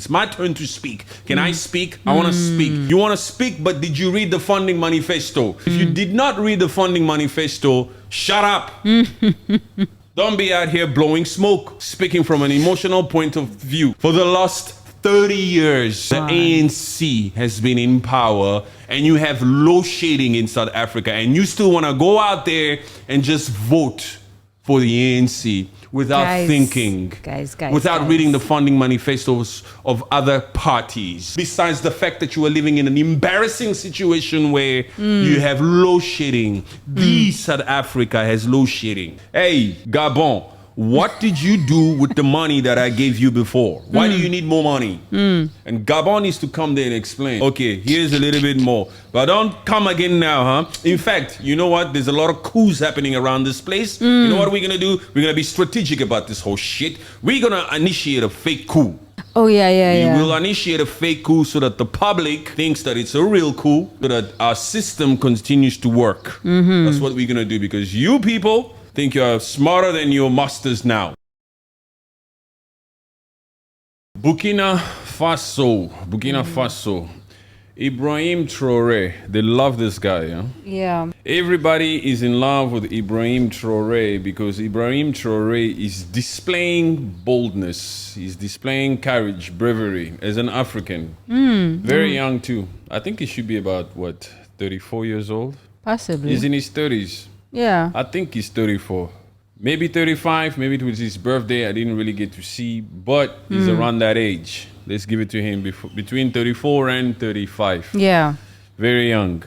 It's my turn to speak. Can I speak? I want to speak. You want to speak, but did you read the funding manifesto? If you did not read the funding manifesto, shut up. Don't be out here blowing smoke, speaking from an emotional point of view. For the last 30 years, the ANC has been in power, and you have low shading in South Africa, and you still want to go out there and just vote for the ANC without thinking, without reading the funding manifestos of other parties. Besides the fact that you are living in an embarrassing situation where you have low shading. South Africa has low shading. Hey, Gabon, what did you do with the money that I gave you before? Why do you need more money? And Gabon needs to come there and explain. Okay, here's a little bit more. But don't come again now, huh? In fact, you know what? There's a lot of coups happening around this place. You know what we're going to do? We're going to be strategic about this whole shit. We're going to initiate a fake coup. Oh, yeah. We will initiate a fake coup so that the public thinks that it's a real coup, so that our system continues to work. That's what we're going to do, because you people think you're smarter than your masters now. Burkina Faso. Ibrahim Traore. They love this guy, huh? Yeah. Everybody is in love with Ibrahim Traore because Ibrahim Traore is displaying boldness. He's displaying courage, bravery as an African. Very young too. I think he should be about, 34 years old? Possibly. He's in his 30s. Yeah. I think he's 34. Maybe 35. Maybe it was his birthday. I didn't really get to see, but he's around that age. Let's give it to him between 34 and 35. Yeah. Very young.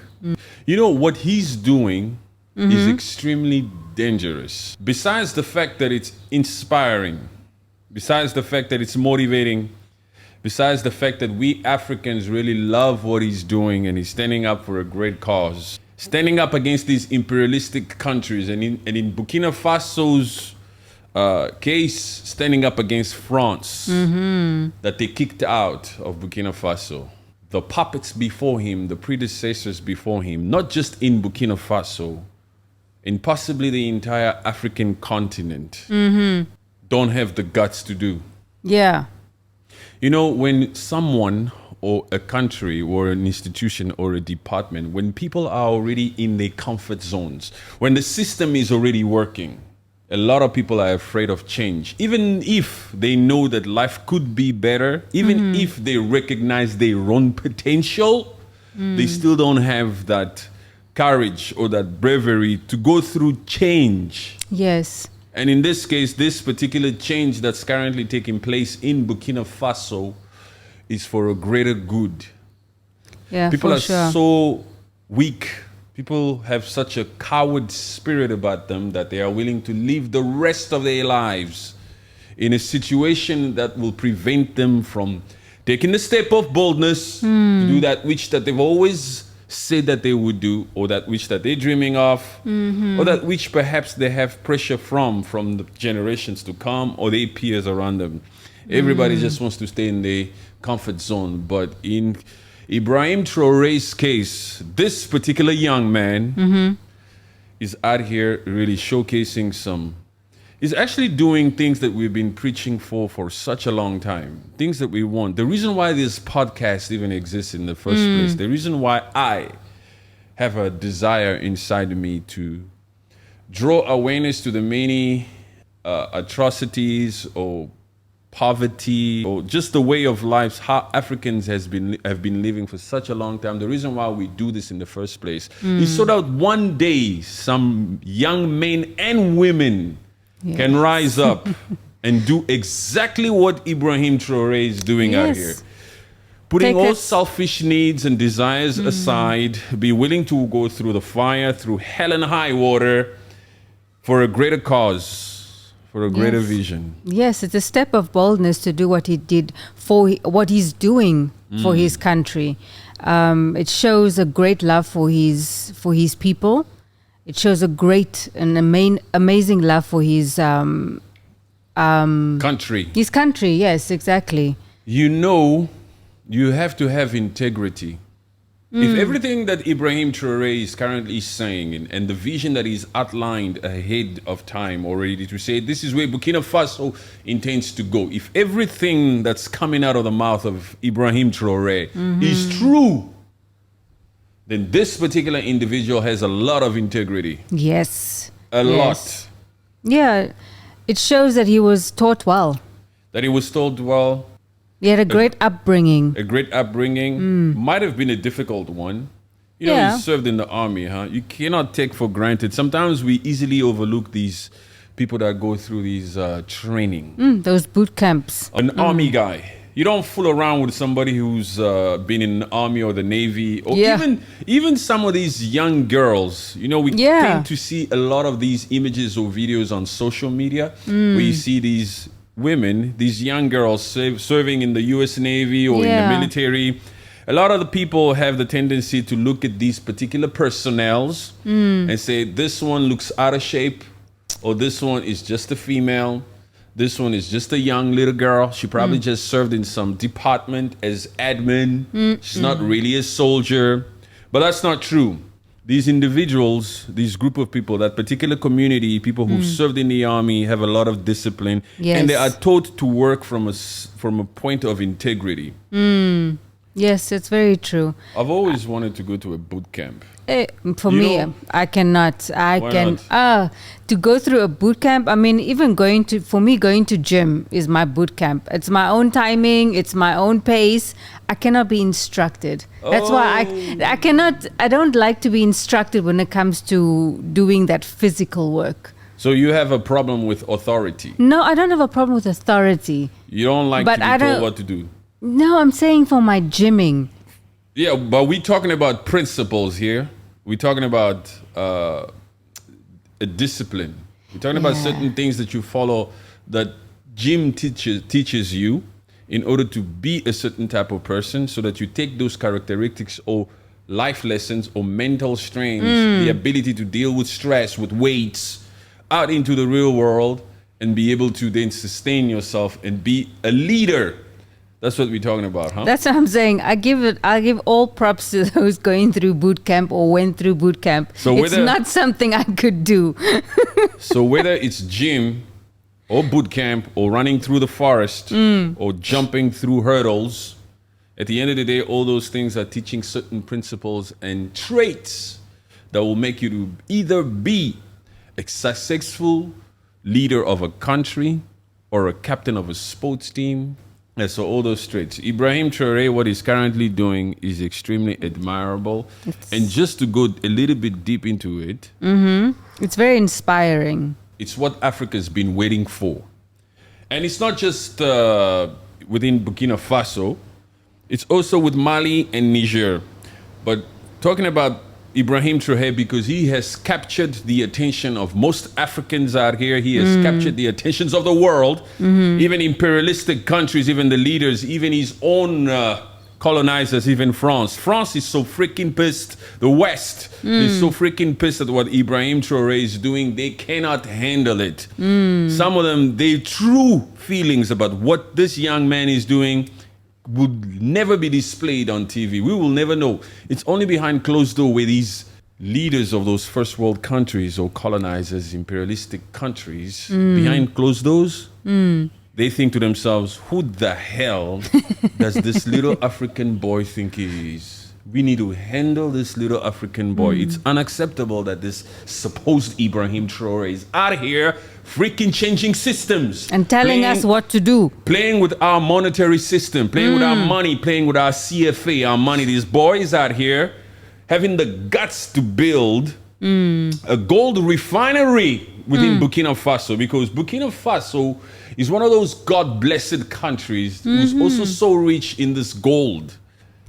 You know, what he's doing is extremely dangerous. Besides the fact that it's inspiring, besides the fact that it's motivating, besides the fact that we Africans really love what he's doing and he's standing up for a great cause. Standing up against these imperialistic countries, and in Burkina Faso's case, standing up against France, that they kicked out of Burkina Faso. The puppets before him, the predecessors before him, not just in Burkina Faso, in possibly the entire African continent, don't have the guts to do. Yeah. You know, when someone or a country or an institution or a department, when people are already in their comfort zones, when the system is already working, a lot of people are afraid of change. Even if they know that life could be better, even if they recognize their own potential, they still don't have that courage or that bravery to go through change. Yes. And in this case, this particular change that's currently taking place in Burkina Faso is for a greater good. Yeah, people for are sure. so weak. People have such a coward spirit about them that they are willing to live the rest of their lives in a situation that will prevent them from taking the step of boldness to do that which that they've always said that they would do, or that which that they're dreaming of, or that which perhaps they have pressure from the generations to come or their peers around them. Everybody just wants to stay in their comfort zone. But in Ibrahim Traore's case, this particular young man is out here really showcasing he's actually doing things that we've been preaching for such a long time. Things that we want. The reason why this podcast even exists in the first place, the reason why I have a desire inside me to draw awareness to the many atrocities or poverty or just the way of life how Africans have been living for such a long time. The reason why we do this in the first place is so that one day some young men and women can rise up and do exactly what Ibrahim Traore is doing out here. Putting all selfish needs and desires aside, be willing to go through the fire, through hell and high water for a greater cause, for a greater vision. Yes, it's a step of boldness to do what he did what he's doing for his country. It shows a great love for his people. It shows a great and amazing love for his country. His country, yes, exactly. You know, you have to have integrity If everything that Ibrahim Traore is currently saying and the vision that he's outlined ahead of time already to say this is where Burkina Faso intends to go, if everything that's coming out of the mouth of Ibrahim Traore is true, then this particular individual has a lot of integrity. Yes. A lot. Yeah. It shows that he was taught well. That he was told, well, He had a great upbringing. a great upbringing, might have been a difficult one. You know, Yeah. he served in the army, huh? You cannot take for granted. Sometimes we easily overlook these people that go through these training. Those boot camps. An army guy. You don't fool around with somebody who's been in the army or the navy, or Yeah. even some of these young girls. You know, we Yeah. tend to see a lot of these images or videos on social media where you see these women, these young girls serving in the U.S. Navy or in Yeah. the military. A lot of the people have the tendency to look at these particular personnels and say, this one looks out of shape, or this one is just a female. This one is just a young little girl. She probably just served in some department as admin. She's not really a soldier. But that's not true. These individuals, this group of people, that particular community, people who served in the army, have a lot of discipline. Yes. And they are taught to work from a point of integrity. Yes, it's very true. I've always wanted to go to a boot camp. For You me, know- I cannot. Why To go through a boot camp. I mean, even going to gym is my boot camp. It's my own timing. It's my own pace. I cannot be instructed. That's why I cannot. I don't like to be instructed when it comes to doing that physical work. So you have a problem with authority. No, I don't have a problem with authority. You don't like But to be I told don't- what to do. No, I'm saying for my gymming. Yeah, but we're talking about principles here. We're talking about a discipline. We're talking about Yeah. certain things that you follow that gym teaches you in order to be a certain type of person, so that you take those characteristics or life lessons or mental strains, the ability to deal with stress, with weights, out into the real world and be able to then sustain yourself and be a leader. That's what we're talking about, huh? That's what I'm saying. I give all props to those going through boot camp or went through boot camp. So it's whether- not something I could do. So whether it's gym or boot camp or running through the forest or jumping through hurdles, at the end of the day, all those things are teaching certain principles and traits that will make you to either be a successful leader of a country or a captain of a sports team. And so all those traits. Ibrahim Traore, what he's currently doing is extremely admirable. And just to go a little bit deep into it, It's very inspiring. it's what Africa's been waiting for. And it's not just within Burkina Faso, it's also with Mali and Niger. But talking about Ibrahim Traore, because he has captured the attention of most Africans out here. He has captured the attentions of the world, even imperialistic countries, even the leaders, even his own colonizers, even France. France is so freaking pissed. The West is so freaking pissed at what Ibrahim Traore is doing. They cannot handle it. Some of them, their true feelings about what this young man is doing would never be displayed on TV. We will never know. It's only behind closed door where these leaders of those first world countries or colonizers, imperialistic countries, behind closed doors, they think to themselves, who the hell does this little African boy think he is? We need to handle this little African boy. It's unacceptable that this supposed Ibrahim Traore is out here freaking changing systems. And telling us what to do. Playing with our monetary system, playing with our money, playing with our CFA, our money. These boys out here having the guts to build a gold refinery within Burkina Faso, because Burkina Faso is one of those God-blessed countries who's also so rich in this gold.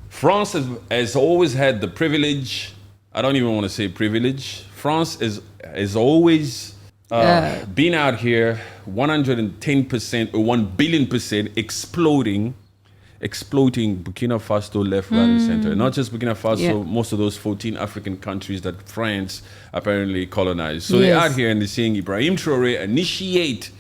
France has always had the privilege, I don't even want to say privilege, France has always been out here 110% or 1 billion% exploiting Burkina Faso left, right, and center. And not just Burkina Faso, most of those 14 African countries that France apparently colonized. So they're out here and they're seeing Ibrahim Traore initiate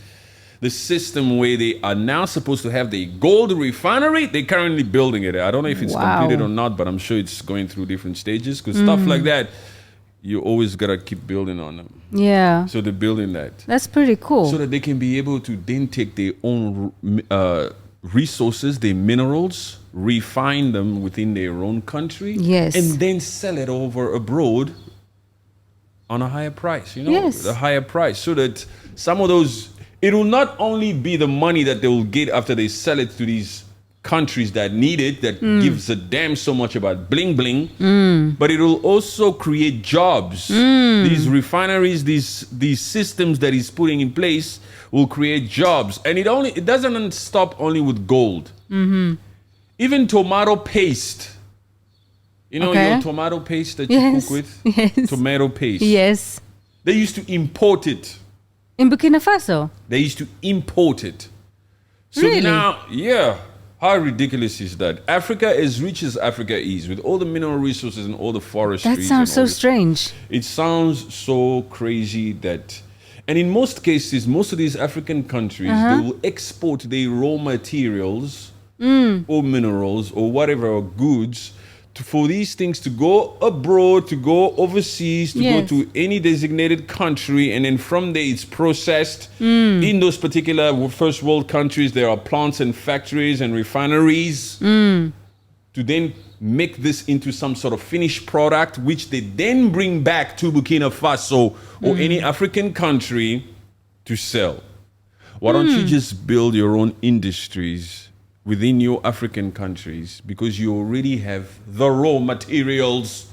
the system where they are now supposed to have the gold refinery. They're currently building it. I don't know if it's completed or not, but I'm sure it's going through different stages, because stuff like that, you always got to keep building on them. Yeah. So they're building that. That's pretty cool. So that they can be able to then take their own resources, their minerals, refine them within their own country, Yes. and then sell it over abroad on a higher price, Yes. a higher price, so that some of those, it will not only be the money that they will get after they sell it to these countries that need it, that gives a damn so much about bling bling, but it will also create jobs. These refineries, these systems that he's putting in place will create jobs, and it doesn't stop only with gold. Even tomato paste. Your tomato paste that you cook with? Yes. Tomato paste. Yes. They used to import it. In Burkina Faso? They used to import it. So Really? now, yeah. How ridiculous is that? Africa, as rich as Africa is, with all the mineral resources and all the forestry. That sounds so strange. It sounds so crazy that... And in most cases, most of these African countries, they will export their raw materials or minerals or whatever goods for these things to go abroad, to go overseas, to go to any designated country, and then from there it's processed. In those particular first world countries, there are plants and factories and refineries to then make this into some sort of finished product, which they then bring back to Burkina Faso or any African country to sell. Why don't you just build your own industries within your African countries, because you already have the raw materials?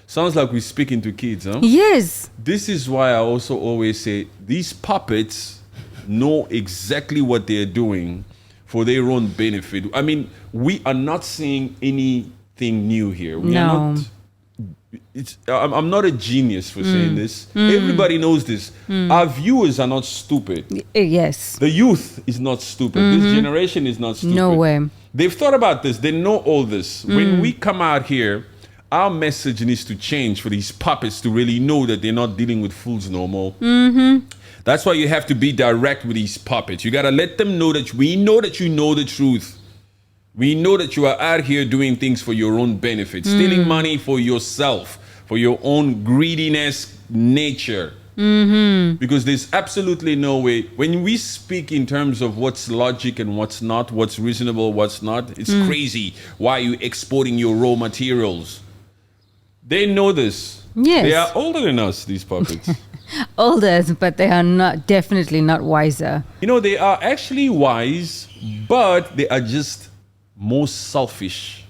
Sounds like we're speaking to kids, huh? Yes. This is why I also always say these puppets know exactly what they're doing for their own benefit. I mean, we are not saying anything new here. We are not. I'm not a genius for saying this. Everybody knows this. Our viewers are not stupid. Yes. The youth is not stupid. This generation is not stupid. No way. They've thought about this. They know all this. When we come out here, our message needs to change for these puppets to really know that they're not dealing with fools no more. That's why you have to be direct with these puppets. You got to let them know that we know that you know the truth. We know that you are out here doing things for your own benefit, stealing money for yourself, for your own greediness nature. Because there's absolutely no way. When we speak in terms of what's logic and what's not, what's reasonable, what's not, it's crazy. Why are you exporting your raw materials? They know this. Yes. They are older than us, these puppets. Older, but they are definitely not wiser. They are actually wise, but they are just more selfish.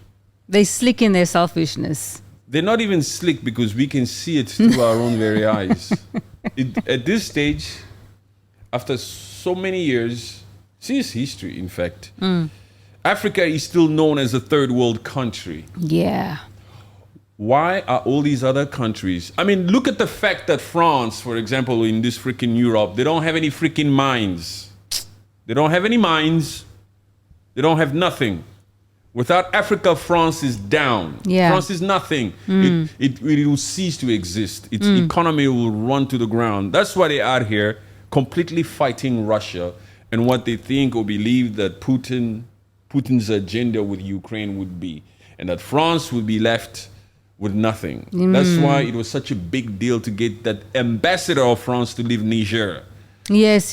They slick in their selfishness. They're not even slick, because we can see it through our own very eyes. At this stage, after so many years, since history, in fact, Africa is still known as a third world country. Yeah. Why are all these other countries? I mean, look at the fact that France, for example, in this freaking Europe, they don't have any freaking mines. They don't have any mines. They don't have nothing. Without Africa, France is down. Yeah. France is nothing. It will cease to exist. Its economy will run to the ground. That's why they are here, completely fighting Russia and what they think or believe that Putin's agenda with Ukraine would be, and that France would be left with nothing. That's why it was such a big deal to get that ambassador of France to leave Niger. Yes.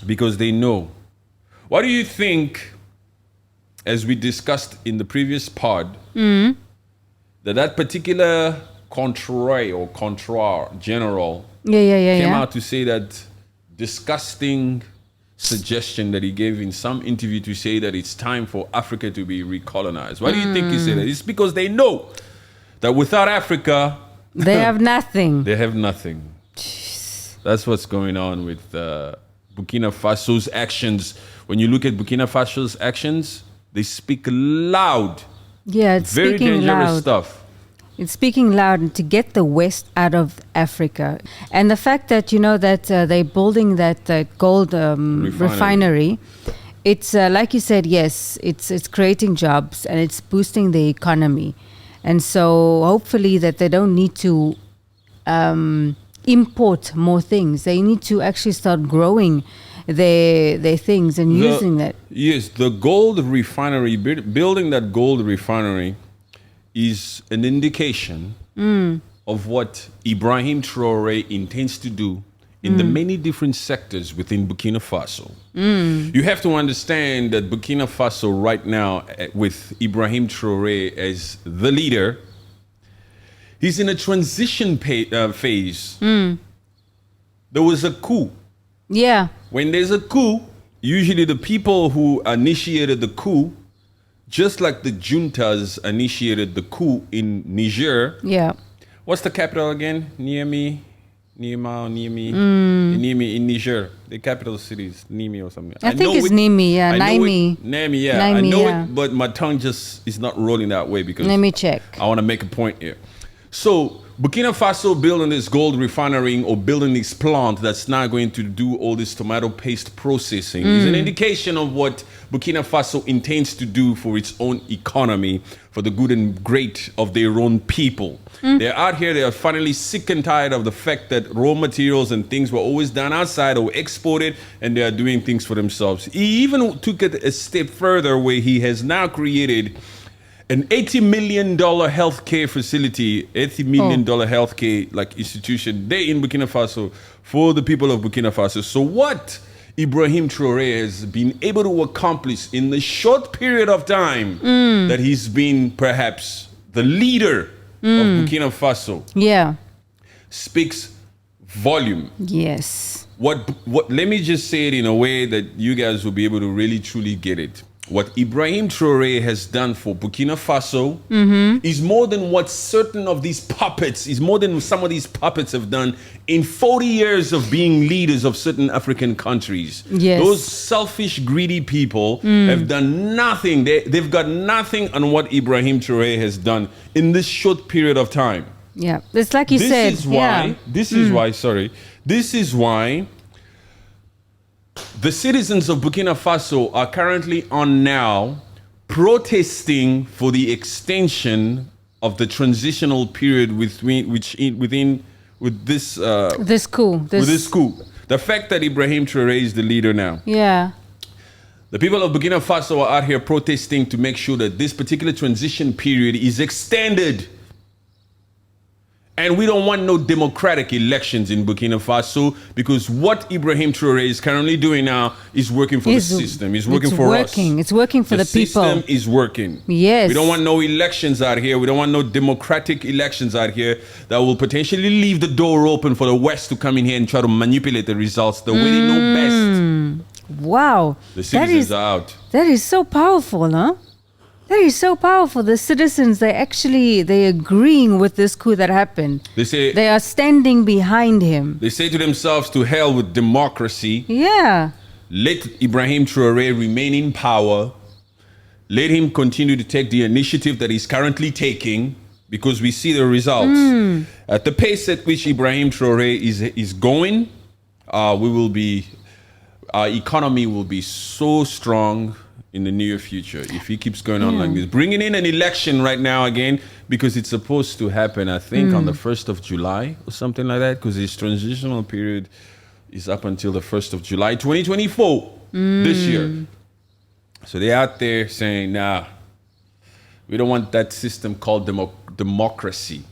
Because they know. What do you think, as we discussed in the previous pod, that particular Contrar general came out to say that disgusting suggestion that he gave in some interview to say that it's time for Africa to be recolonized? Why do you think he said that? It's because they know that without Africa, they have nothing. They have nothing. That's what's going on with Burkina Faso's actions. When you look at Burkina Faso's actions, they speak loud. Yeah, it's very speaking dangerous loud. stuff. It's speaking loud to get the West out of Africa. And the fact that, they're building that gold refinery, it's like you said, yes, it's creating jobs and it's boosting the economy. And so hopefully that they don't need to import more things. They need to actually start growing their things and using that. Yes, the gold refinery, building that gold refinery is an indication of what Ibrahim Traore intends to do in the many different sectors within Burkina Faso. You have to understand that Burkina Faso right now, with Ibrahim Traore as the leader, he's in a transition phase. There was a coup. Yeah. When there's a coup, usually the people who initiated the coup, just like the juntas initiated the coup in Niger. Yeah. What's the capital again? Niamey in Niger. The capital city is Niamey or something. I think it's Niamey, yeah. Niamey, yeah. I Niamey, know yeah. it, but my tongue just is not rolling that way because Let me check. I want to make a point here. So Burkina Faso building this gold refinery or building this plant that's not going to do all this tomato paste processing is an indication of what Burkina Faso intends to do for its own economy, for the good and great of their own people. They're out here, they are finally sick and tired of the fact that raw materials and things were always done outside or exported, and they are doing things for themselves. He even took it a step further where he has now created an $80 million healthcare facility, $80 million healthcare institution there in Burkina Faso for the people of Burkina Faso. So what Ibrahim Traore has been able to accomplish in the short period of time that he's been perhaps the leader of Burkina Faso, speaks volume. Yes. What? Let me just say it in a way that you guys will be able to really truly get it. What Ibrahim Traore has done for Burkina Faso is more than what certain of these puppets, is more than some of these puppets have done in 40 years of being leaders of certain African countries. Yes. Those selfish, greedy people have done nothing. They've got nothing on what Ibrahim Traore has done in this short period of time. Yeah. It's like you said. This is why the citizens of Burkina Faso are currently on now protesting for the extension of the transitional period with this coup. The fact that Ibrahim Traore is the leader now. Yeah. The people of Burkina Faso are out here protesting to make sure that this particular transition period is extended. And we don't want no democratic elections in Burkina Faso because what Ibrahim Traore is currently doing now is working for the system. It's working for us. It's working for the people. The system is working. Yes. We don't want no elections out here. We don't want no democratic elections out here that will potentially leave the door open for the West to come in here and try to manipulate the results the way they know best. Wow. The citizens are out. That is so powerful, huh? That is so powerful. The citizens, they're agreeing with this coup that happened. They are standing behind him. They say to themselves, to hell with democracy. Yeah. Let Ibrahim Traore remain in power. Let him continue to take the initiative that he's currently taking because we see the results. At the pace at which Ibrahim Traore is going, our economy will be so strong in the near future if he keeps going on like this. Bringing in an election right now again because it's supposed to happen, I think, on the 1st of July or something like that because his transitional period is up until the 1st of July 2024 this year. So they're out there saying, nah, we don't want that system called democracy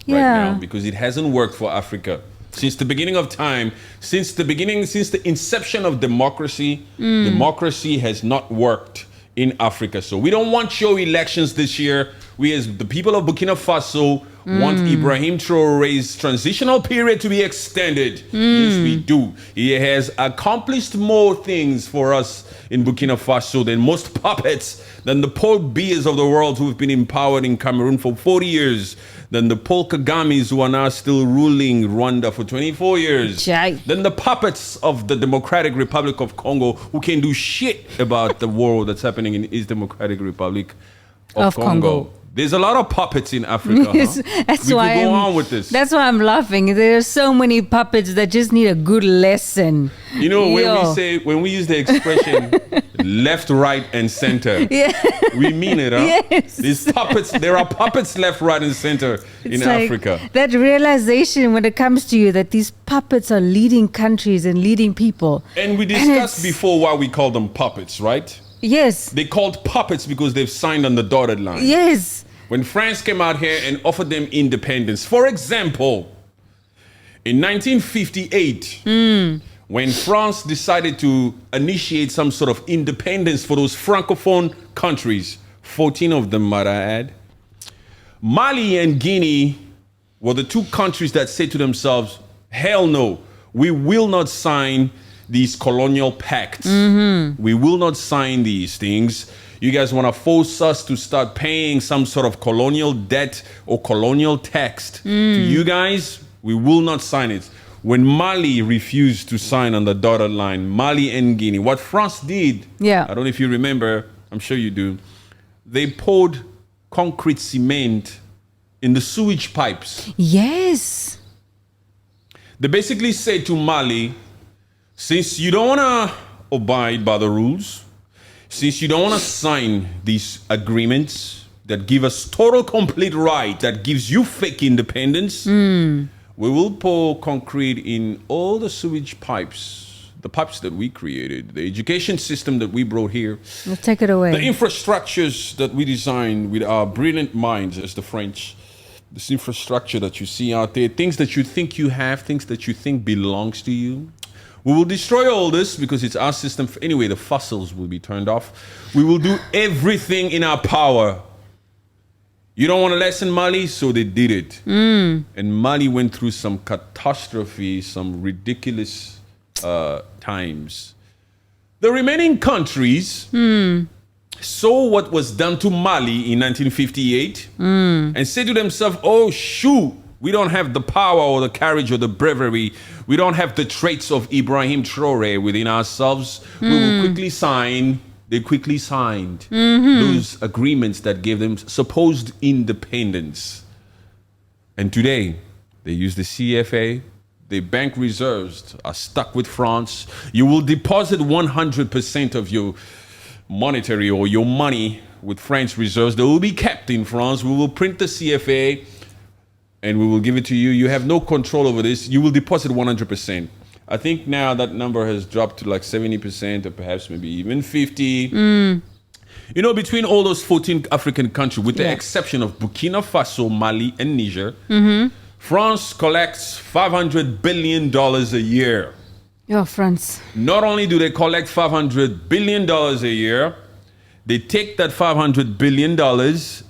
right now because it hasn't worked for Africa. Since the beginning of time, since the inception of democracy, democracy has not worked in Africa. So we don't want your elections this year. We as the people of Burkina Faso want Ibrahim Traore's transitional period to be extended. Yes, we do. He has accomplished more things for us in Burkina Faso than most puppets, than the Paul Bias of the world who have been empowered in Cameroon for 40 years, than the Paul Kagames who are now still ruling Rwanda for 24 years, than the puppets of the Democratic Republic of Congo who can do shit about the war that's happening in East Democratic Republic of Congo. There's a lot of puppets in Africa. Yes, Huh? that's We why could go I'm- on with this. That's why I'm laughing. There are so many puppets that just need a good lesson. You know, Yo. when we use the expression left, right, and center, Yeah. we mean it, huh? Yes. These puppets, there are puppets left, right, and center in It's like Africa. that realization when it comes to you that these puppets are leading countries and leading people. And we it's- discussed before why we call them puppets, right? Yes. They called puppets because they've signed on the dotted line. Yes. When France came out here and offered them independence, for example, in 1958, when France decided to initiate some sort of independence for those francophone countries, 14 of them, might I add, Mali and Guinea were the two countries that said to themselves, hell no, we will not sign these colonial pacts. We will not sign these things. You guys want to force us to start paying some sort of colonial debt or colonial tax to you guys? We will not sign it. When Mali refused to sign on the dotted line, Mali and Guinea, what France did, Yeah. I don't know if you remember, I'm sure you do, they poured concrete cement in the sewage pipes. Yes. They basically said to Mali, since you don't want to abide by the rules, since you don't want to sign these agreements that give us total complete right, that gives you fake independence, we will pour concrete in all the sewage pipes, the pipes that we created, the education system that we brought here, Let's take it away. the infrastructures that we designed with our brilliant minds as the French, this infrastructure that you see out there, things that you think you have, things that you think belongs to you. We will destroy all this because it's our system. Anyway, the fossils will be turned off. We will do everything in our power. You don't want to lessen Mali, so they did it. And Mali went through some catastrophe, some ridiculous times. The remaining countries saw what was done to Mali in 1958 and said to themselves, oh, shoot, we don't have the power or the courage or the bravery. We don't have the traits of Ibrahim Traore within ourselves. We will quickly sign. They quickly signed those agreements that gave them supposed independence. And today, they use the CFA. Their bank reserves are stuck with France. You will deposit 100% of your monetary or your money with French reserves. They will be kept in France. We will print the CFA and we will give it to you. You have no control over this. You will deposit 100%. I think now that number has dropped to like 70% or perhaps maybe even 50. You know, between all those 14 African countries, with the exception of Burkina Faso, Mali, and Niger, France collects $500 billion a year. Yo, France. Not only do they collect $500 billion a year, they take that $500 billion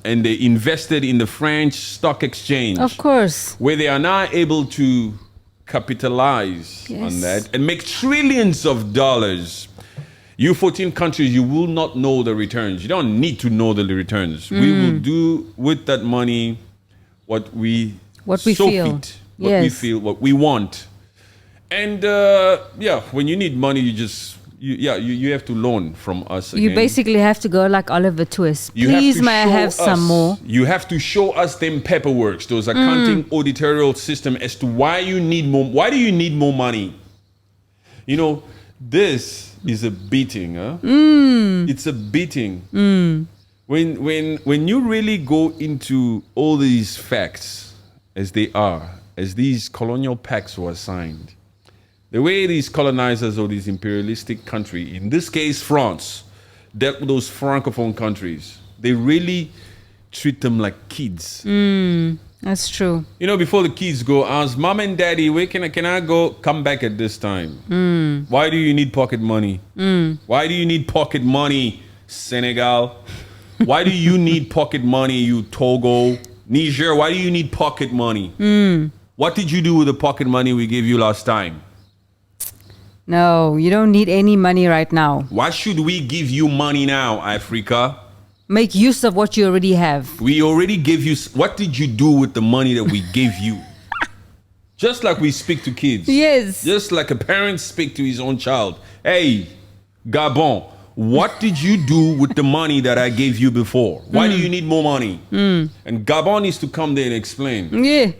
and they invest it in the French stock exchange. Of course. Where they are now able to capitalize on that and make trillions of dollars. You 14 countries, you will not know the returns. You don't need to know the returns. We will do with that money what we feel. What we want. And when you need money, you have to loan from us again. You basically have to go like Oliver Twist. You have Please, to may I show have us- some more? You have to show us them paperworks, those accounting auditorial system as to why you need more. Why do you need more money? You know, this is a beating, huh? It's a beating. When you really go into all these facts as they are, as these colonial pacts were signed, the way these colonizers or these imperialistic country, in this case France, dealt with those francophone countries, they really treat them like kids. That's true. You know, before the kids go, ask mom and daddy, where can I go? Come back at this time. Why do you need pocket money? Why do you need pocket money, Senegal? Why do you need pocket money, you Togo? Niger, why do you need pocket money? What did you do with the pocket money we gave you last time? No, you don't need any money right now. Why should we give you money now, Africa? Make use of what you already have. We already gave you. What did you do with the money that we gave you? Just like we speak to kids. Yes. Just like a parent speak to his own child. Hey, Gabon, what did you do with the money that I gave you before? Why do you need more money? And Gabon needs to come there and explain. Yeah.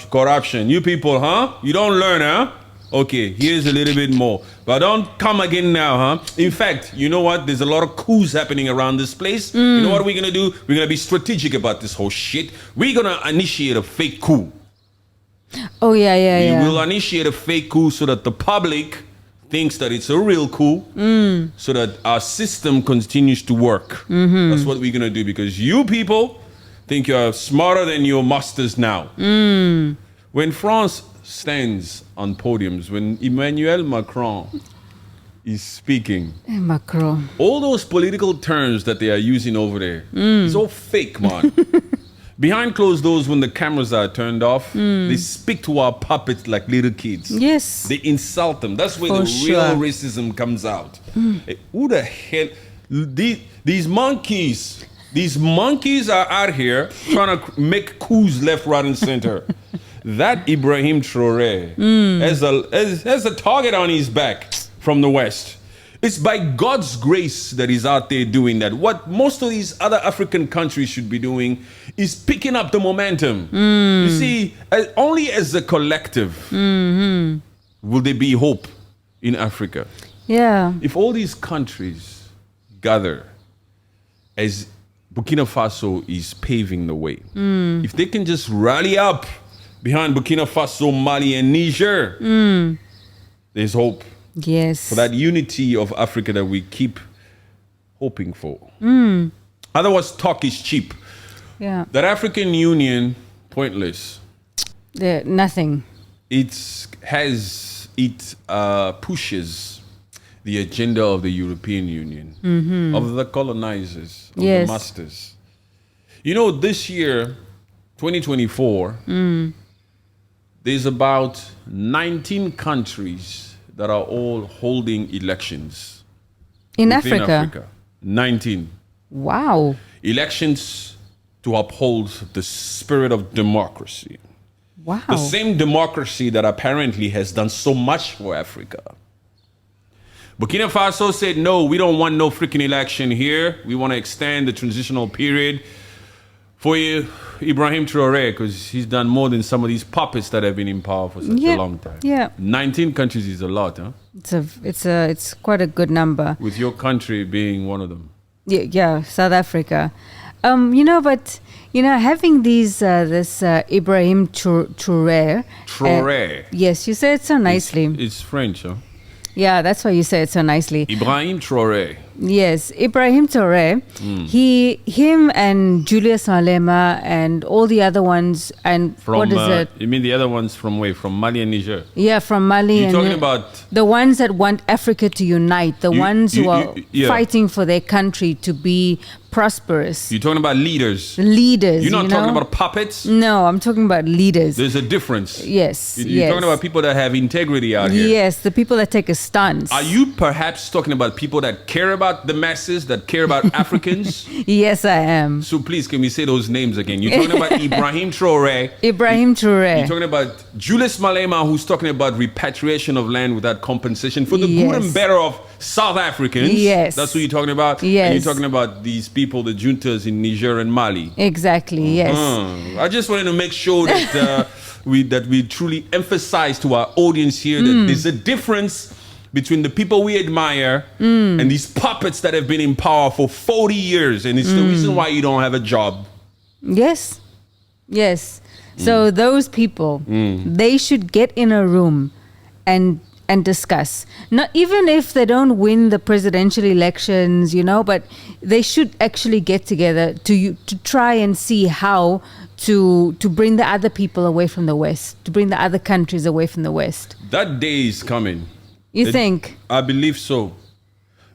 Corruption. You people, huh? You don't learn, huh? Okay, here's a little bit more. But don't come again now, huh? In fact, you know what? There's a lot of coups happening around this place. You know what we're going to do? We're going to be strategic about this whole shit. We're going to initiate a fake coup. Oh, yeah. We will initiate a fake coup so that the public thinks that it's a real coup, so that our system continues to work. That's what we're going to do, because you people think you're smarter than your masters now. When France stands on podiums, when Emmanuel Macron is speaking, Macron. all those political terms that they are using over there, it's all fake, man. Behind closed doors, when the cameras are turned off, they speak to our puppets like little kids. Yes. They insult them. That's where For the sure. real racism comes out. Hey, who the hell? These monkeys are out here trying to make coups left, right, and center. That Ibrahim Traore has a target on his back from the West. It's by God's grace that he's out there doing that. What most of these other African countries should be doing is picking up the momentum. You see, only as a collective will there be hope in Africa. Yeah. If all these countries gather as Burkina Faso is paving the way, if they can just rally up behind Burkina Faso, Mali, and Niger, there's hope. Yes. For that unity of Africa that we keep hoping for. Otherwise, talk is cheap. Yeah. That African Union, pointless. Nothing. It pushes the agenda of the European Union, of the colonizers, of the masters. You know, this year, 2024, there's about 19 countries that are all holding elections. In within Africa? 19. Wow. Elections to uphold the spirit of democracy. Wow. The same democracy that apparently has done so much for Africa. Burkina Faso said, no, we don't want no freaking election here. We want to extend the transitional period for Ibrahim Traore, because he's done more than some of these puppets that have been in power for such a long time. Yeah. 19 countries is a lot, huh? It's quite a good number. With your country being one of them. Yeah, South Africa. Having this Ibrahim Traore. Traore. Yes, you say it so nicely. It's French, huh? Yeah, that's why you say it so nicely. Ibrahim Traore. Yes, Ibrahim Traore. Him and Julius Malema and all the other ones, and what is it? You mean the other ones from where? From Mali and Niger? Yeah, from Mali. You're talking about the ones that want Africa to unite, the ones who are fighting for their country to be prosperous. You're talking about leaders. Leaders. You're not talking about puppets? No, I'm talking about leaders. There's a difference. Yes. You're talking about people that have integrity out here. Yes, the people that take a stance. Are you perhaps talking about people that care about the masses, that care about Africans? Yes, I am. So please, can we say those names again? You're talking about Ibrahim Traore. Ibrahim Traore. You're talking about Julius Malema, who's talking about repatriation of land without compensation for the good and better of South Africans. Yes. That's what you're talking about? Yes. And you're talking about these people, the juntas in Niger and Mali. Exactly, yes. I just wanted to make sure that we truly emphasize to our audience here that there's a difference between the people we admire and these puppets that have been in power for 40 years. And it's the reason why you don't have a job. Yes. Yes. So those people, they should get in a room and discuss. Not even if they don't win the presidential elections, but they should actually get together to try and see how to bring the other people away from the West, to bring the other countries away from the West. That day is coming. You think? I believe so.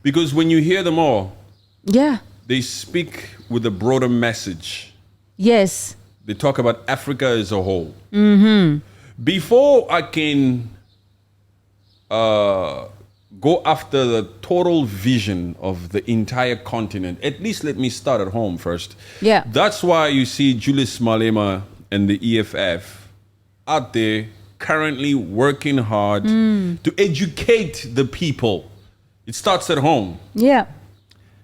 Because when you hear them all, they speak with a broader message. Yes. They talk about Africa as a whole. Before I can go after the total vision of the entire continent, at least let me start at home first. Yeah. That's why you see Julius Malema and the EFF out there currently working hard to educate the people It starts at home. Yeah.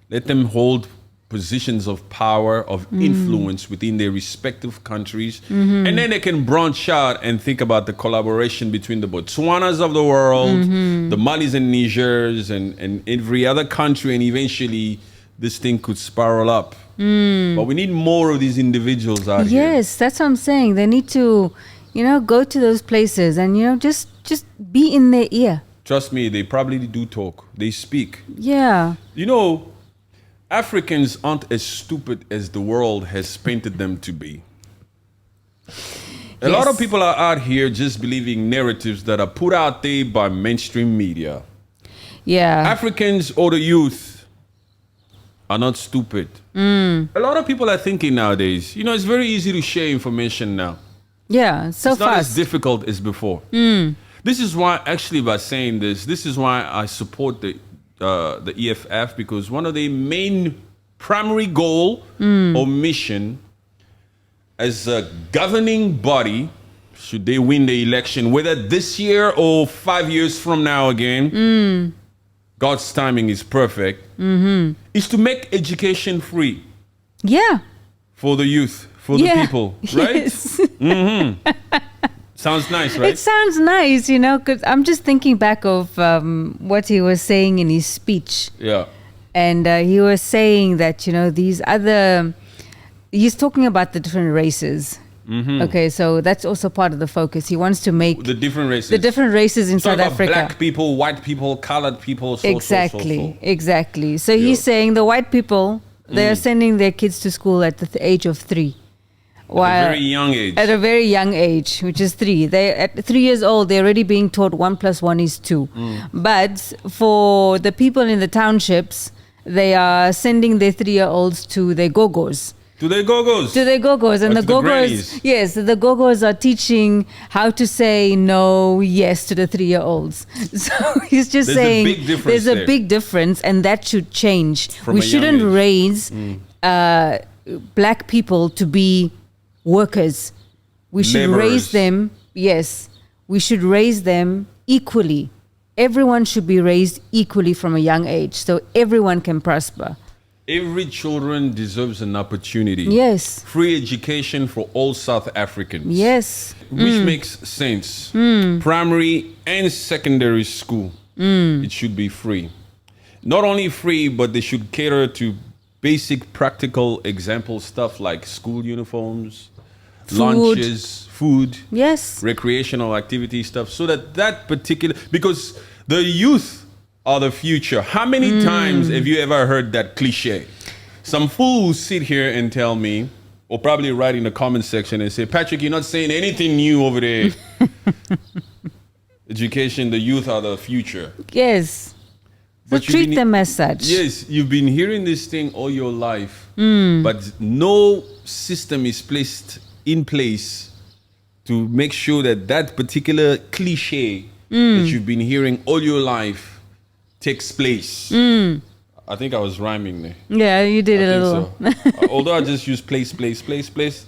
Let them hold positions of power, of influence within their respective countries. And then they can branch out and think about the collaboration between the Botswanas of the world, the Malis and Nigers, and every other country. And eventually this thing could spiral up. But we need more of these individuals out here. Yes, that's what I'm saying. They need to, go to those places and, just be in their ear. Trust me, they probably do talk. They speak. Yeah. Africans aren't as stupid as the world has painted them to be. A lot of people are out here just believing narratives that are put out there by mainstream media. Yeah. Africans or the youth are not stupid. A lot of people are thinking nowadays, it's very easy to share information now. Yeah, so it's not fast. as difficult as before. This is why, actually, by saying this is why I support the EFF, because one of the main primary goal or mission as a governing body, should they win the election, whether this year or 5 years from now again, God's timing is perfect, is to make education free. Yeah. For the youth, for the people, right? Yes. Sounds nice, right? It sounds nice, because I'm just thinking back of what he was saying in his speech. Yeah. And he was saying that, he's talking about the different races. Okay, so that's also part of the focus. He wants to make the different races in South Africa. Black people, white people, colored people, Exactly. So he's saying the white people, they are sending their kids to school at the age of 3. At a very young age. At a very young age, which is 3. They at 3 years old, they're already being taught 1 + 1 is 2. But for the people in the townships, they are sending their 3-year-olds to their go-go's. To their go-go's. And the go-go's, yes, the go-go's are teaching how to say no, yes to the 3-year-olds. So he's just saying there's a big difference, and that should change. We shouldn't raise black people to be workers. We should raise them, we should raise them equally. Everyone should be raised equally from a young age, so everyone can prosper. Every children deserves an opportunity. Yes. Free education for all South Africans. Yes. Which makes sense. Primary and secondary school, it should be free. Not only free, but they should cater to basic practical example stuff like school uniforms, lunches, food, recreational activity stuff, so that particular, because the youth are the future. How many times have you ever heard that cliche? Some fool will sit here and tell me, or probably write in the comment section and say, Patrick, you're not saying anything new over there. Education, the youth are the future. Yes. But treat them as such. Yes, you've been hearing this thing all your life, but no system is placed in place to make sure that particular cliche that you've been hearing all your life takes place. I think I was rhyming there. Yeah, you did a little. So. Although I just use place.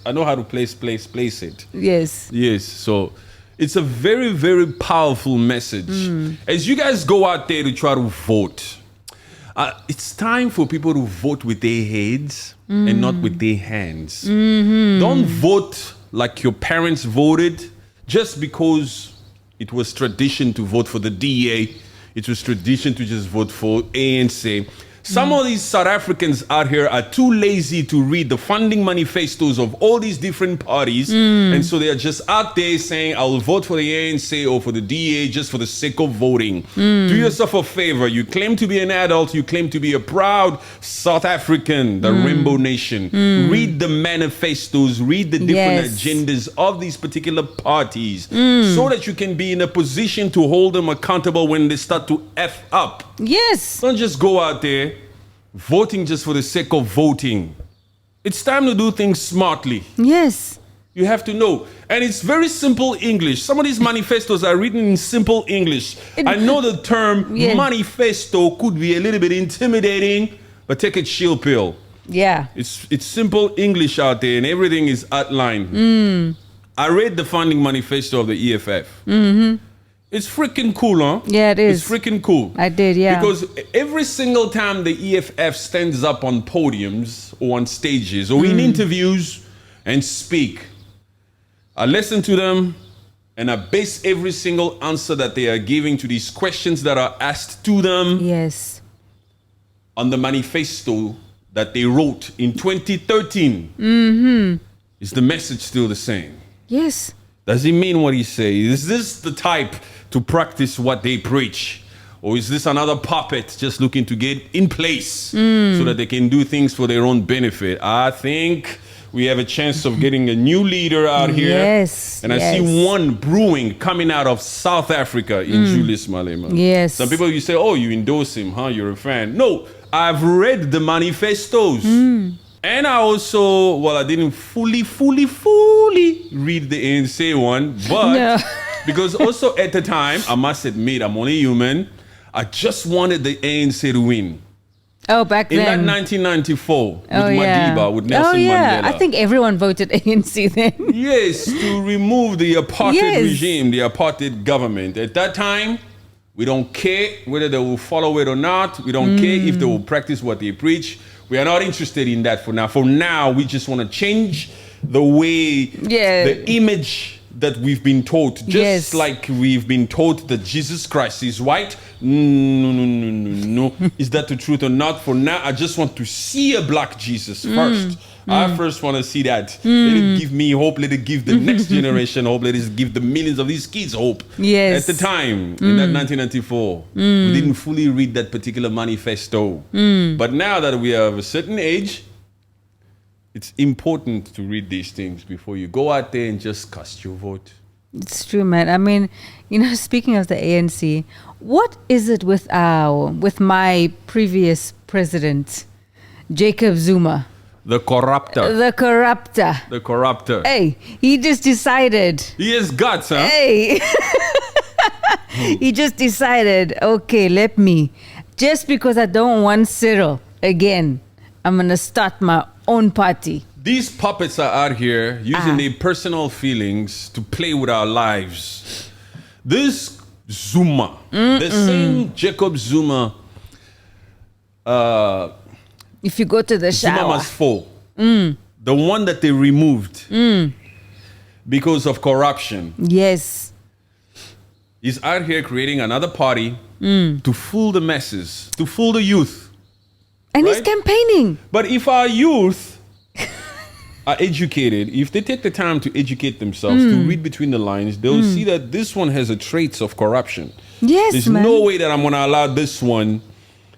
I know how to place it. Yes. So it's a very, very powerful message. As you guys go out there to try to vote, it's time for people to vote with their heads and not with their hands. Don't vote like your parents voted just because it was tradition to vote for the DA. It was tradition to just vote for ANC. Some of these South Africans out here are too lazy to read the funding manifestos of all these different parties. And so they are just out there saying, I will vote for the ANC or for the DA just for the sake of voting. Do yourself a favor. You claim to be an adult. You claim to be a proud South African, the Rainbow Nation. Read the manifestos. Read the different agendas of these particular parties so that you can be in a position to hold them accountable when they start to F up. Yes. Don't just go out there voting just for the sake of voting. It's time to do things smartly. Yes. You have to know. And it's very simple English. Some of these manifestos are written in simple English. I know the term manifesto could be a little bit intimidating, but take a chill pill. Yeah. It's simple English out there and everything is outlined. I read the founding manifesto of the EFF. It's freaking cool, huh? Yeah, it is. It's freaking cool. I did, yeah. Because every single time the EFF stands up on podiums or on stages or in interviews and speak, I listen to them and I base every single answer that they are giving to these questions that are asked to them Yes. on the manifesto that they wrote in 2013. Is the message still the same? Yes. Does he mean what he says? Is this the type to practice what they preach? Or is this another puppet just looking to get in place so that they can do things for their own benefit? I think we have a chance of getting a new leader out here. Yes. And I see one brewing coming out of South Africa in Julius Malema. Yes. Some people, you say, oh, you endorse him, huh? You're a fan. No, I've read the manifestos. And I also, well, I didn't fully read the ANC one, but No. because also at the time, I must admit, I'm only human. I just wanted the ANC to win. Oh, back In then. that 1994, with yeah. Madiba, with Nelson Mandela. I think everyone voted ANC then. Yes, to remove the apartheid Yes. regime, the apartheid government. At that time, we don't care whether they will follow it or not. We don't care if they will practice what they preach. We are not interested in that for now. For now, we just want to change the way, the image that we've been taught. Just like we've been taught that Jesus Christ is white. No. Is that the truth or not? For now, I just want to see a black Jesus first. I first want to see that. Let it give me hope. Let it give the next generation hope. Let it give the millions of these kids hope. Yes. At the time, in that 1994, we didn't fully read that particular manifesto. But now that we are of a certain age, it's important to read these things before you go out there and just cast your vote. It's true, man. I mean, speaking of the ANC, what is it with my previous president, Jacob Zuma? The corruptor. The corruptor. The corruptor. Hey, he just decided. He has guts, huh? Hey. He just decided, okay, just because I don't want Cyril again, I'm going to start my own party. These puppets are out here using their personal feelings to play with our lives. This Zuma, the same Jacob Zuma, if you go to the shower. Zuma must fall. The one that they removed because of corruption. Yes. He's out here creating another party to fool the masses, to fool the youth. And right? he's campaigning. But if our youth are educated, if they take the time to educate themselves, to read between the lines, they'll see that this one has a traits of corruption. Yes, There's man. no way that I'm going to allow this one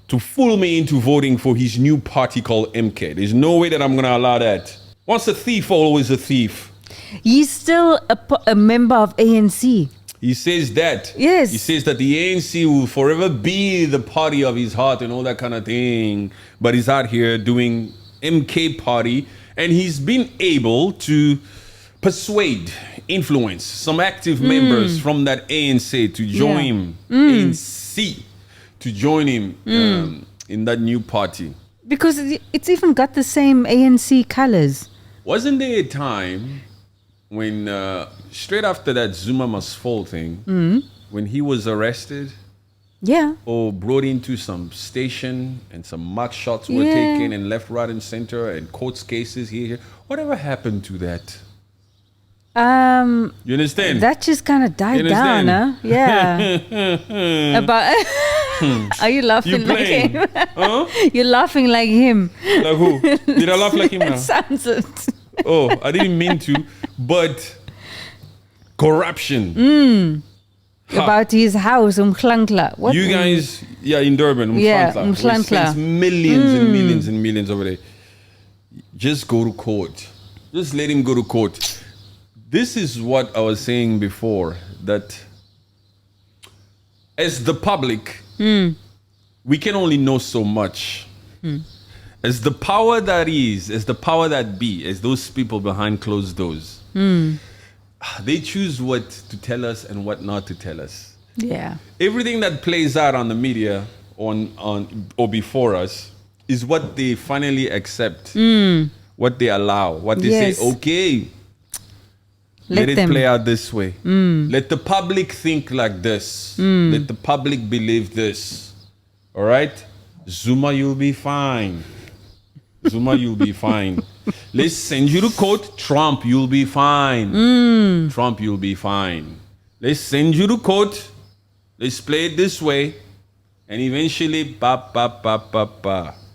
to fool me into voting for his new party called MK. There's no way that I'm going to allow that. Once a thief, always a thief. He's still a member of ANC. He says that. Yes. He says that the ANC will forever be the party of his heart and all that kind of thing. But he's out here doing MK party. And he's been able to persuade, influence some active members from that ANC to join him. ANC to join him in that new party. Because it's even got the same ANC colors. Wasn't there a time when, straight after that Zuma must fall thing, when he was arrested Yeah. or brought into some station and some mug shots were taken and left, right, and center and court cases here? Whatever happened to that? You understand? That just kind of died You down, understand? huh? Yeah. Are you laughing You like playing? him? Huh? You're laughing like him. Like who? Did I laugh like him now? Sounds it. Oh, I didn't mean to, but corruption. About his house, Umklankla. What? You guys, in Durban, Yeah, Umhlanga, we Umhlanga. spent millions and millions and millions over there. Just go to court. Just let him go to court. This is what I was saying before, that as the public, we can only know so much. As the power that is, as the power that be, as those people behind closed doors, they choose what to tell us and what not to tell us. Yeah. Everything that plays out on the media on or before us is what they finally accept, what they allow, what they Yes. say, okay, Let it them. play out this way. Let the public think like this. Let the public believe this. All right? Zuma, you'll be fine. Zuma, you'll be fine. Let's send you the quote. Trump, you'll be fine. Trump, you'll be fine. Let's send you the quote. Let's play it this way. And eventually,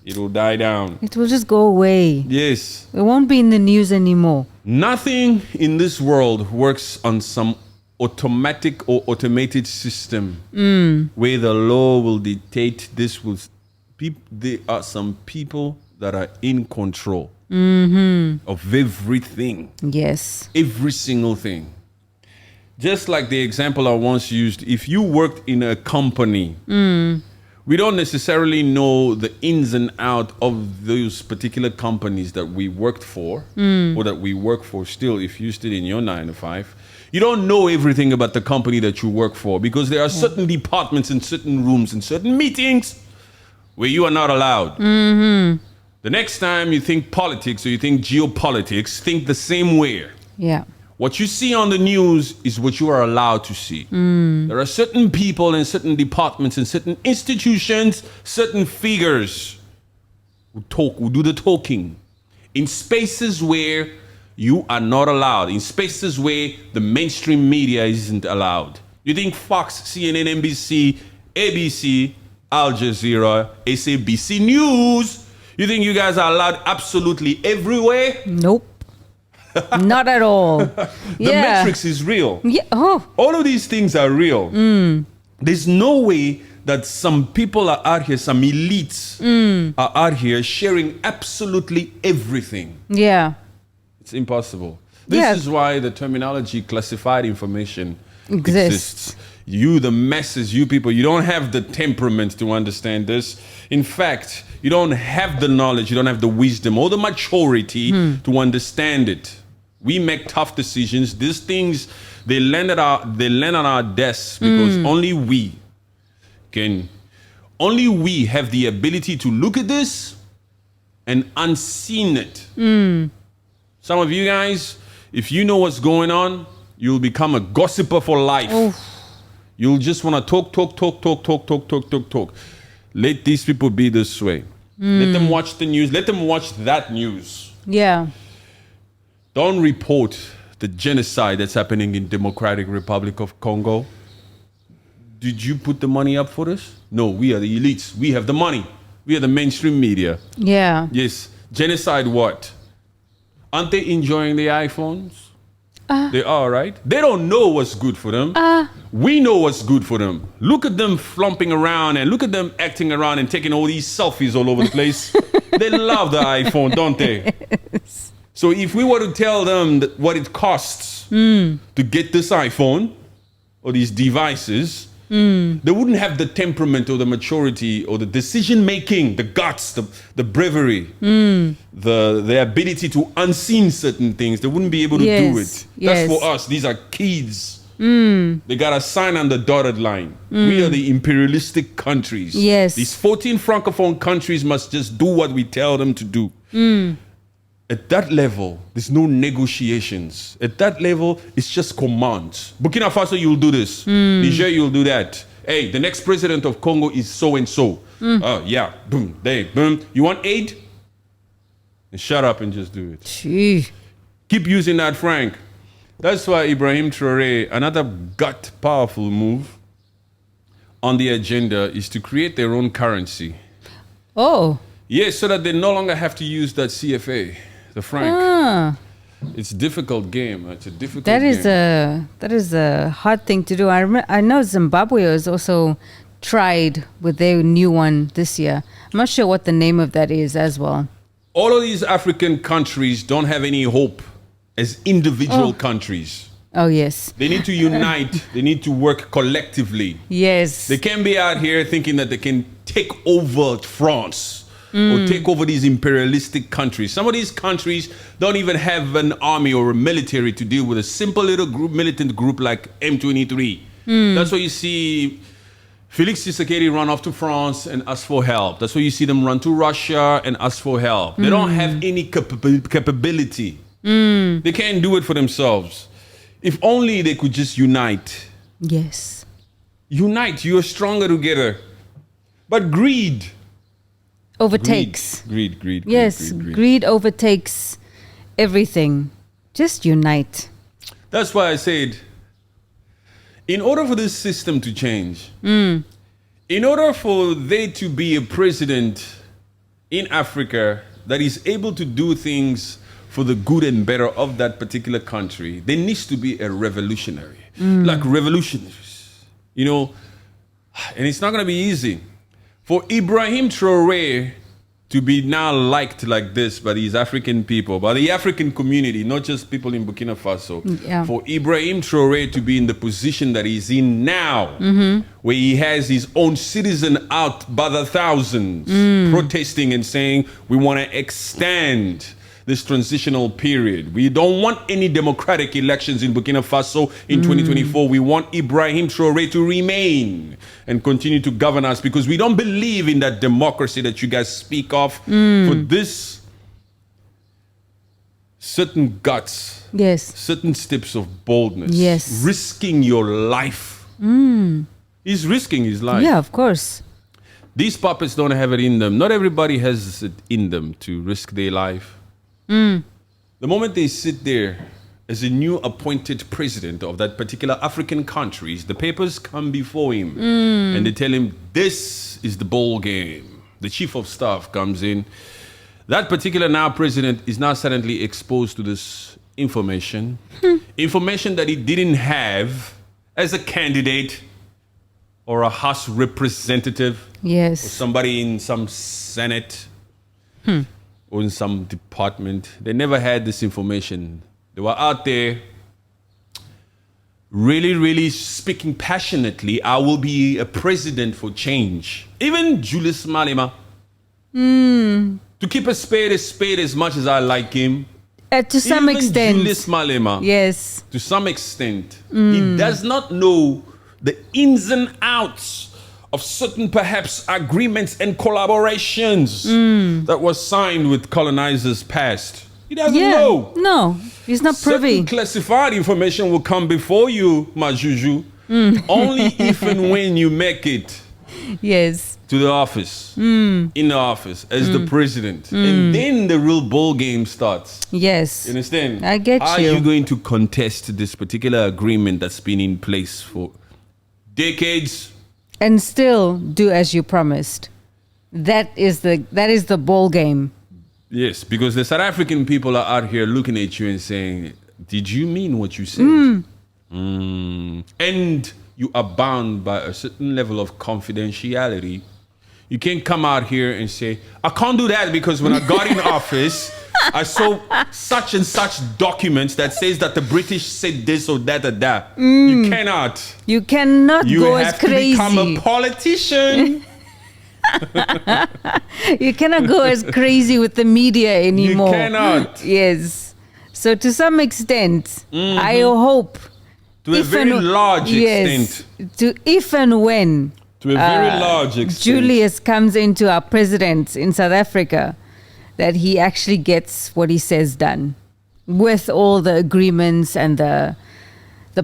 it'll die down. It will just go away. Yes. It won't be in the news anymore. Nothing in this world works on some automatic or automated system where the law will dictate this. There are some people that are in control of everything. Yes. Every single thing. Just like the example I once used, if you worked in a company, we don't necessarily know the ins and out of those particular companies that we worked for or that we work for still. If you still in your 9 to 5, you don't know everything about the company that you work for because there are certain departments and certain rooms and certain meetings where you are not allowed. The next time you think politics or you think geopolitics, think the same way. Yeah. What you see on the news is what you are allowed to see. There are certain people and certain departments and certain institutions, certain figures who talk, who do the talking in spaces where you are not allowed, in spaces where the mainstream media isn't allowed. You think Fox, CNN, NBC, ABC, Al Jazeera, SABC News, you think you guys are allowed absolutely everywhere? Nope. Not at all. The matrix is real. Yeah. Oh. All of these things are real. There's no way that some people are out here, some elites are out here sharing absolutely everything. Yeah. It's impossible. This is why the terminology classified information exists. You, the masses, you people, you don't have the temperament to understand this. In fact, you don't have the knowledge, you don't have the wisdom or the maturity to understand it. We make tough decisions. These things, they land on our desks because only we have the ability to look at this and unseen it. Some of you guys, if you know what's going on, you'll become a gossiper for life. Oof. You'll just want to talk. Let these people be this way. Let them watch the news. Let them watch that news. Yeah. Don't report the genocide that's happening in Democratic Republic of Congo. Did you put the money up for this? No, we are the elites. We have the money. We are the mainstream media. Yeah. Yes. Genocide what? Aren't they enjoying the iPhones? They are, right? They don't know what's good for them. We know what's good for them. Look at them flomping around and look at them acting around and taking all these selfies all over the place. They love the iPhone, don't they? Yes. So if we were to tell them what it costs to get this iPhone or these devices, they wouldn't have the temperament or the maturity or the decision making, the guts, the bravery, the ability to unseen certain things. They wouldn't be able to do it. That's for us. These are kids. They got to sign on the dotted line. We are the imperialistic countries. Yes. These 14 francophone countries must just do what we tell them to do. At that level, there's no negotiations. At that level, it's just commands. Burkina Faso, you'll do this. Niger, you'll do that. Hey, the next president of Congo is so-and-so. Yeah, boom, they, boom. You want aid? And shut up and just do it. Gee. Keep using that, Frank. That's why Ibrahim Traore, another gut powerful move on the agenda is to create their own currency. Oh. Yes, so that they no longer have to use that CFA. The franc. It's a difficult game. It's a difficult game. That is a hard thing to do. I know Zimbabwe has also tried with their new one this year. I'm not sure what the name of that is as well. All of these African countries don't have any hope as individual countries. Oh, yes. They need to unite. They need to work collectively. Yes. They can't be out here thinking that they can take over France. Or take over these imperialistic countries. Some of these countries don't even have an army or a military to deal with a simple little group, militant group like M23. That's why you see Felix Tshisekedi run off to France and ask for help. That's why you see them run to Russia and ask for help. They don't have any capability. They can't do it for themselves. If only they could just unite. Yes. Unite, you are stronger together. But greed Overtakes. Greed. Yes, greed overtakes everything. Just unite. That's why I said, in order for this system to change, in order for there to be a president in Africa that is able to do things for the good and better of that particular country, there needs to be a revolutionary, like revolutionaries, you know, and it's not going to be easy. For Ibrahim Traore to be now liked like this by these African people, by the African community, not just people in Burkina Faso. Yeah. For Ibrahim Traore to be in the position that he's in now, where he has his own citizen out by the thousands, protesting and saying, we want to extend this transitional period. We don't want any democratic elections in Burkina Faso in 2024. We want Ibrahim Traore to remain and continue to govern us because we don't believe in that democracy that you guys speak of. For this, certain guts, Yes. certain steps of boldness, Yes. risking your life. He's risking his life. Yeah, of course. These puppets don't have it in them. Not everybody has it in them to risk their life. The moment they sit there as a new appointed president of that particular African countries, the papers come before him and they tell him, this is the ball game. The chief of staff comes in. That particular now president is now suddenly exposed to this information. Information that he didn't have as a candidate or a House representative or Yes. somebody in some Senate or in some department. They never had this information. They were out there really speaking passionately, I will be a president for change. Even Julius Malema. To keep a spade as much as I like him. To some even extent. Julius Malema, Yes. to some extent, he does not know the ins and outs of certain perhaps agreements and collaborations that were signed with colonizers past. He doesn't know. No, he's not privy. Certain classified information will come before you, Majuju, only if and when you make it Yes. to the office, in the office, as the president. And then the real ball game starts. Yes. You understand? I get How you. are you going to contest this particular agreement that's been in place for decades? And still do as you promised. That is the ball game. Yes, because the South African people are out here looking at you and saying, did you mean what you said? And you are bound by a certain level of confidentiality. You can't come out here and say, I can't do that because when I got in office, I saw such and such documents that says that the British said this or that or that. You cannot. You cannot You go have as to crazy. become a politician. You cannot go as crazy with the media anymore. You cannot. Yes. So to some extent, I hope To a very large extent. To if and when To a very large extent. Julius comes into our president in South Africa, that he actually gets what he says done with all the agreements and the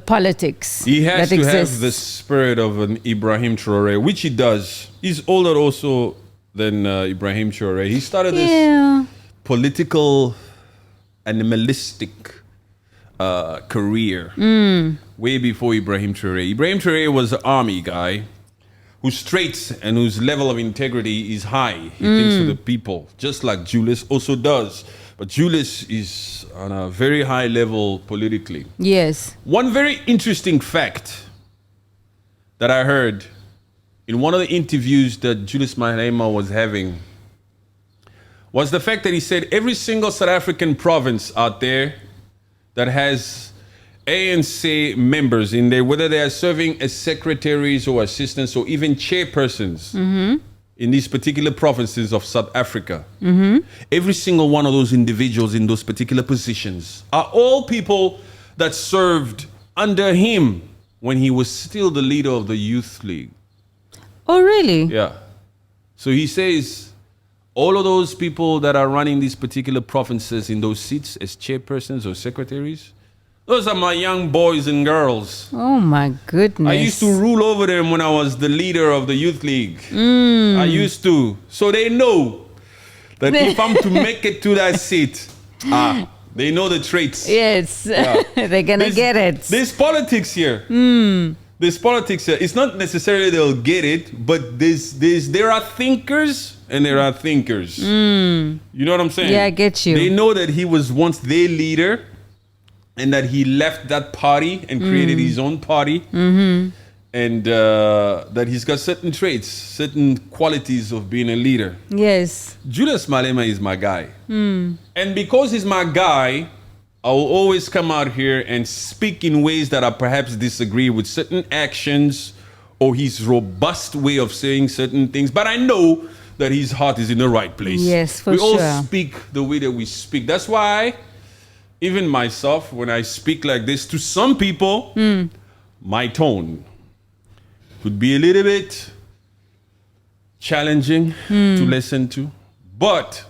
politics He has that to exists. have the spirit of an Ibrahim Traore, which he does. He's older also than Ibrahim Traore. He started this political animalistic career way before Ibrahim Traore. Ibrahim Traore was an army guy whose traits and whose level of integrity is high. He thinks for the people, just like Julius also does. But Julius is on a very high level politically. Yes. One very interesting fact that I heard in one of the interviews that Julius Malema was having was the fact that he said every single South African province out there that has ANC members in there, whether they are serving as secretaries or assistants or even chairpersons in these particular provinces of South Africa, every single one of those individuals in those particular positions are all people that served under him when he was still the leader of the Youth League. Oh, really? Yeah. So he says all of those people that are running these particular provinces in those seats as chairpersons or secretaries Those are my young boys and girls. Oh my goodness. I used to rule over them when I was the leader of the youth league. I used to. So they know that if I'm to make it to that seat, they know the traits. Yes. Yeah. They're going to get it. There's politics here. There's politics here. It's not necessarily they'll get it, but there are thinkers and there are thinkers. You know what I'm saying? Yeah, I get you. They know that he was once their leader and that he left that party and created his own party. And that he's got certain traits, certain qualities of being a leader. Yes. Julius Malema is my guy. And because he's my guy, I will always come out here and speak in ways that I perhaps disagree with certain actions or his robust way of saying certain things. But I know that his heart is in the right place. Yes, for we sure. We all speak the way that we speak. That's why, even myself, when I speak like this to some people, my tone could be a little bit challenging to listen to. But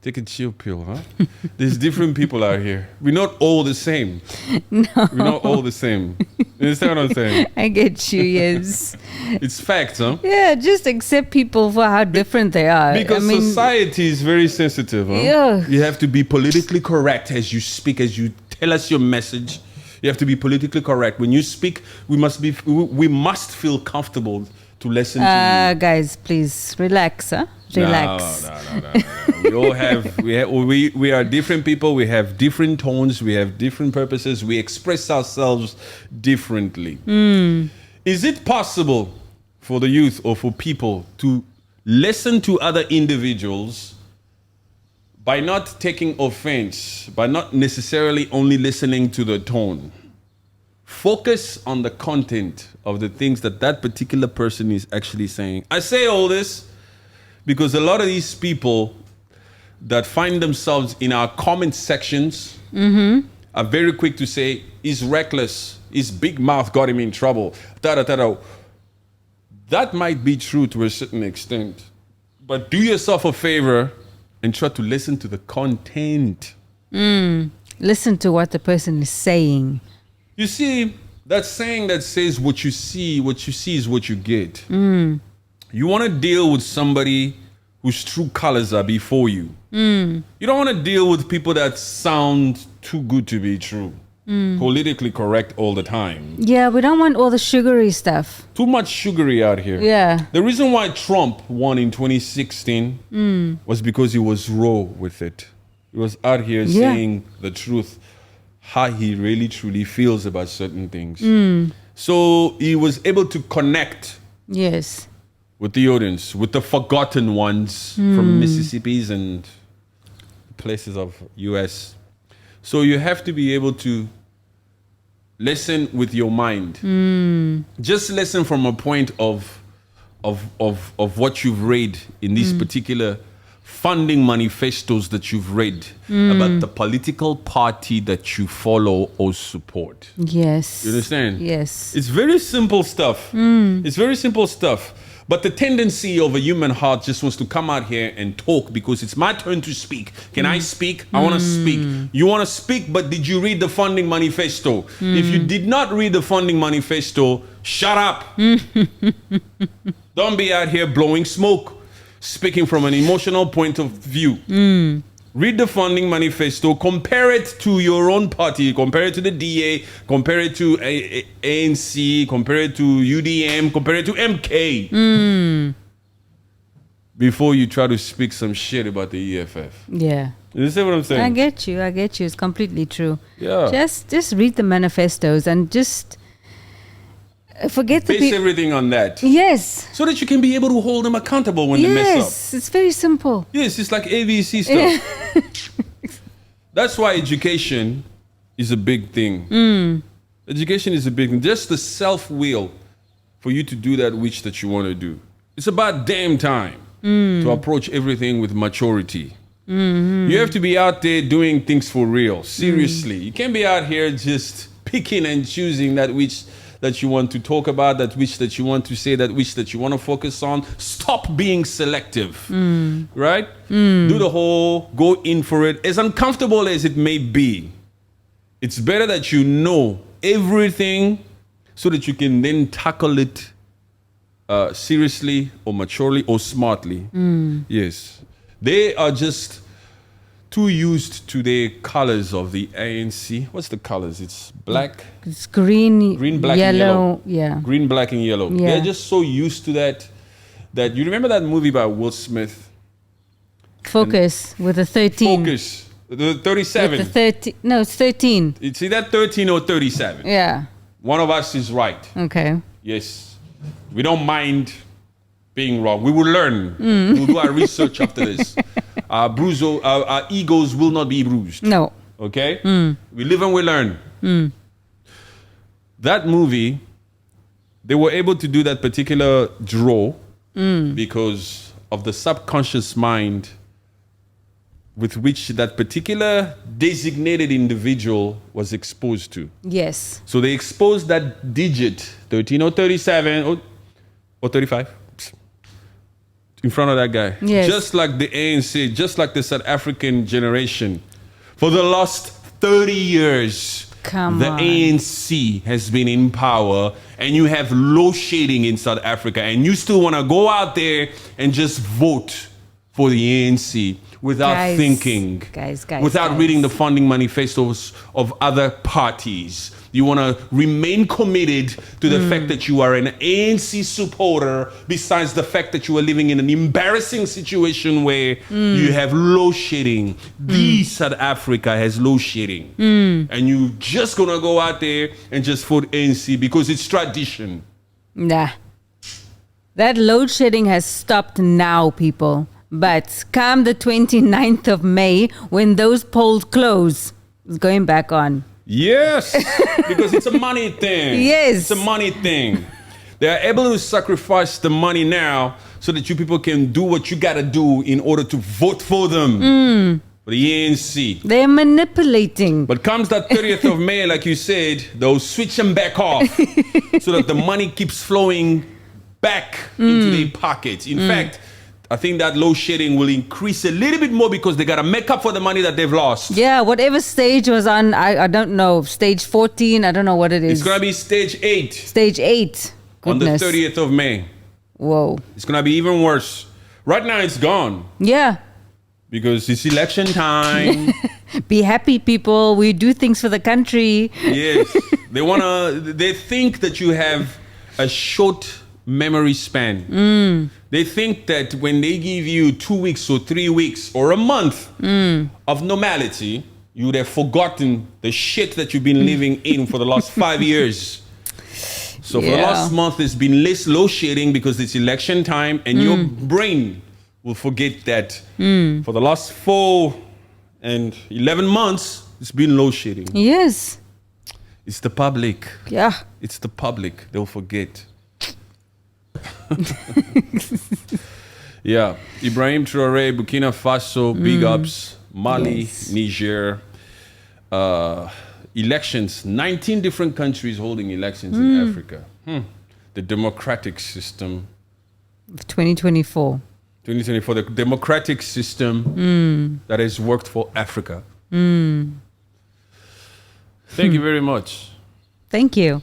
take a chill pill, huh? There's different people out here. We're not all the same. No. We're not all the same. You understand what I'm saying? I get you, yes. It's facts, huh? Yeah, just accept people for how different they are. Because society is very sensitive, huh? Yeah. You have to be politically correct as you speak, as you tell us your message. You have to be politically correct. When you speak, we must feel comfortable to listen to you. Guys, please relax, huh? Relax. No. We are different people. We have different tones. We have different purposes. We express ourselves differently. Is it possible for the youth or for people to listen to other individuals by not taking offense, by not necessarily only listening to the tone? Focus on the content of the things that particular person is actually saying. I say all this because a lot of these people that find themselves in our comment sections are very quick to say, he's reckless, his big mouth got him in trouble, da-da-da-da. That might be true to a certain extent, but do yourself a favor and try to listen to the content. Listen to what the person is saying. You see, that saying that says what you see is what you get. You want to deal with somebody whose true colors are before you. You don't want to deal with people that sound too good to be true. Politically correct all the time. Yeah, we don't want all the sugary stuff. Too much sugary out here. Yeah. The reason why Trump won in 2016 was because he was raw with it. He was out here saying the truth, how he really truly feels about certain things. So he was able to connect with the audience, with the forgotten ones from Mississippi's and places of US. So you have to be able to listen with your mind. Just listen from a point of what you've read in these particular funding manifestos that you've read about the political party that you follow or support. Yes. You understand? Yes. It's very simple stuff. It's very simple stuff. But the tendency of a human heart just wants to come out here and talk because it's my turn to speak. Can I speak? I want to speak. You want to speak, but did you read the funding manifesto? If you did not read the funding manifesto, shut up. Don't be out here blowing smoke, speaking from an emotional point of view. Read the funding manifesto, compare it to your own party, compare it to the DA, compare it to ANC, compare it to UDM, compare it to MK. Before you try to speak some shit about the EFF. Yeah. You understand what I'm saying? I get you. It's completely true. Yeah. Just read the manifestos and just forget the base everything on that. Yes. So that you can be able to hold them accountable when they mess up. Yes, it's very simple. Yes, it's like ABC stuff. That's why education is a big thing. Education is a big thing. Just the self-will for you to do that which that you want to do. It's about damn time to approach everything with maturity. You have to be out there doing things for real. Seriously. You can't be out here just picking and choosing that which that you want to talk about, that which that you want to say, that which that you want to focus on. Stop being selective, right? Do the whole, go in for it. As uncomfortable as it may be, It's better that you know everything so that you can then tackle it seriously or maturely or smartly. Yes. They are just too used to the colors of the ANC. What's the colors? It's black. It's green, black, and yellow. Yeah. Green, black, and yellow. Yeah. They're just so used to that you remember that movie by Will Smith? Focus with the 13. Focus. The 37. With the 13. No, it's 13. It's either 13 or 37. Yeah. One of us is right. Okay. Yes. We don't mind being wrong. We will learn. We'll do our research after this. Our egos will not be bruised. No. Okay? We live and we learn. That movie, they were able to do that particular draw because of the subconscious mind with which that particular designated individual was exposed to. Yes. So they exposed that digit, 13 or 37 or 35, in front of that guy. Yes. Just like the ANC, just like the South African generation. For the last 30 years, the ANC has been in power, and you have low shading in South Africa, and you still want to go out there and just vote for the ANC without thinking, without reading the funding manifestos of other parties. You want to remain committed to the fact that you are an ANC supporter, besides the fact that you are living in an embarrassing situation where you have low shedding. South Africa has low shedding. And you just going to go out there and just vote ANC because it's tradition. Nah. That load shedding has stopped now, people. But come the 29th of May, when those polls close, it's going back on. Yes, because it's a money thing. Yes. It's a money thing. They are able to sacrifice the money now so that you people can do what you got to do in order to vote for them. For the ANC. They're manipulating. But comes that 30th of May, like you said, they'll switch them back off so that the money keeps flowing back into their pockets. In fact, I think that load shedding will increase a little bit more because they got to make up for the money that they've lost. Yeah, whatever stage was on, I don't know, stage 14, I don't know what it is. It's going to be stage 8. Stage 8. Goodness. On the 30th of May. Whoa. It's going to be even worse. Right now, it's gone. Yeah. Because it's election time. Be happy, people. We do things for the country. Yes. They think that you have a short memory span. They think that when they give you 2 weeks or 3 weeks or a month of normality, you would have forgotten the shit that you've been living in for the last 5 years. So for the last month, it's been less load shedding because it's election time, and your brain will forget that for the last 4 and 11 months, it's been load shedding. Yes. It's the public. Yeah. It's the public. They'll forget. Yeah. Ibrahim Traore, Burkina Faso, big ups. Mali, Yes. Niger. Elections. 19 different countries holding elections in Africa. The democratic system. 2024. 2024, the democratic system that has worked for Africa. Thank you very much. Thank you.